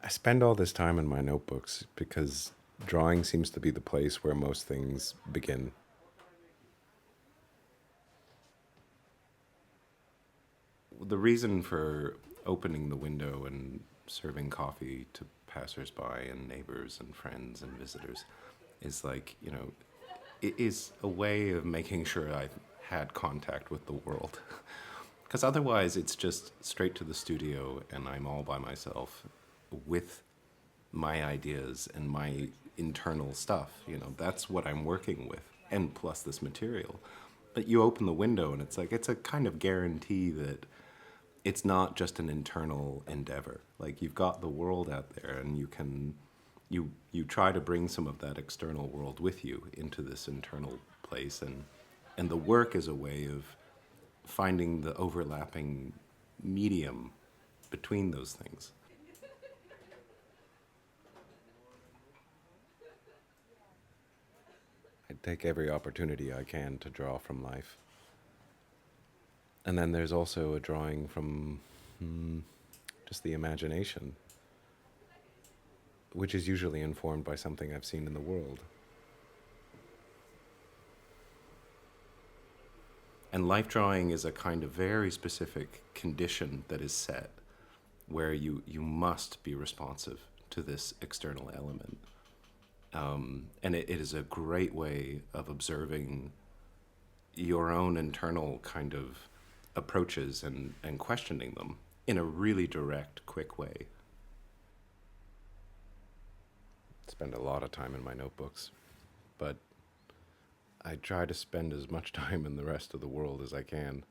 I spend all this time in my notebooks because drawing seems to be the place where most things begin. The reason for opening the window and serving coffee to passersby and neighbors and friends and visitors is like, it is a way of making sure I've had contact with the world. Because otherwise, it's just straight to the studio and I'm all by myself with my ideas and my internal stuff. That's what I'm working with, and plus this material. But you open the window and it's like, it's a kind of guarantee that it's not just an internal endeavor. Like, you've got the world out there, and you try to bring some of that external world with you into this internal place, and the work is a way of finding the overlapping medium between those things. I take every opportunity I can to draw from life. And then there's also a drawing from just the imagination, which is usually informed by something I've seen in the world. And life drawing is a kind of very specific condition that is set where you must be responsive to this external element. And it is a great way of observing your own internal kind of approaches and questioning them in a really direct, quick way. Spend a lot of time in my notebooks, but I try to spend as much time in the rest of the world as I can.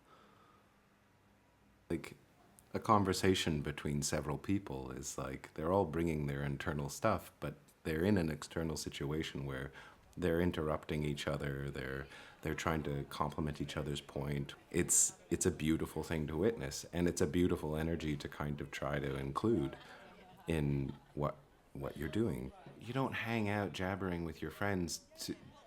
Like, a conversation between several people is like they're all bringing their internal stuff, but they're in an external situation where they're interrupting each other. They're trying to complement each other's point. It's a beautiful thing to witness, and it's a beautiful energy to kind of try to include in what you're doing. You don't hang out jabbering with your friends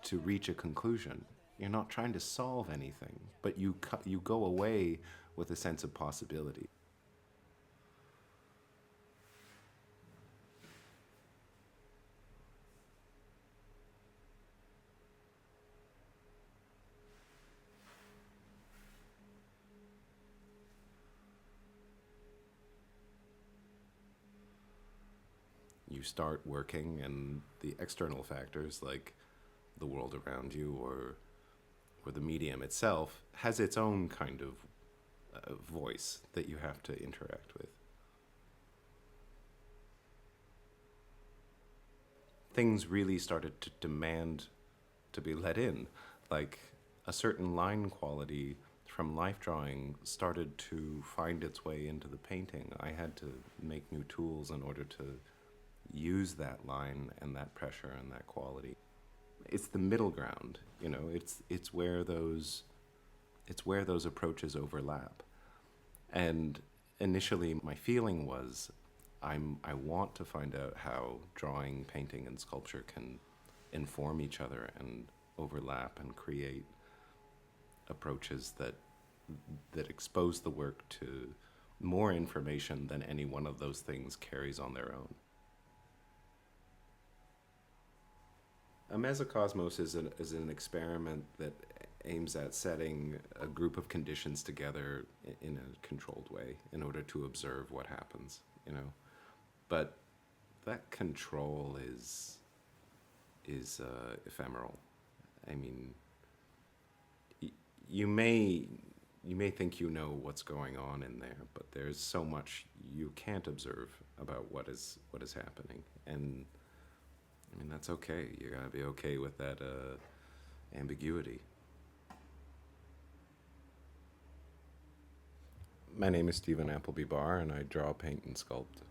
to reach a conclusion. You're not trying to solve anything, but you go away with a sense of possibility. You start working, and the external factors like the world around you or the medium itself has its own kind of voice that you have to interact with. Things really started to demand to be let in. Like, a certain line quality from life drawing started to find its way into the painting. I had to make new tools in order to use that line and that pressure and that quality. It's the middle ground, it's where those approaches overlap. And initially my feeling was I want to find out how drawing, painting, and sculpture can inform each other and overlap and create approaches that expose the work to more information than any one of those things carries on their own. A mesocosmos is an experiment that aims at setting a group of conditions together in a controlled way in order to observe what happens, But that control is ephemeral. I mean, you may think you know what's going on in there, but there's so much you can't observe about what is happening, and I mean that's okay. You gotta be okay with that ambiguity. My name is Stephen Appleby-Barr, and I draw, paint, and sculpt.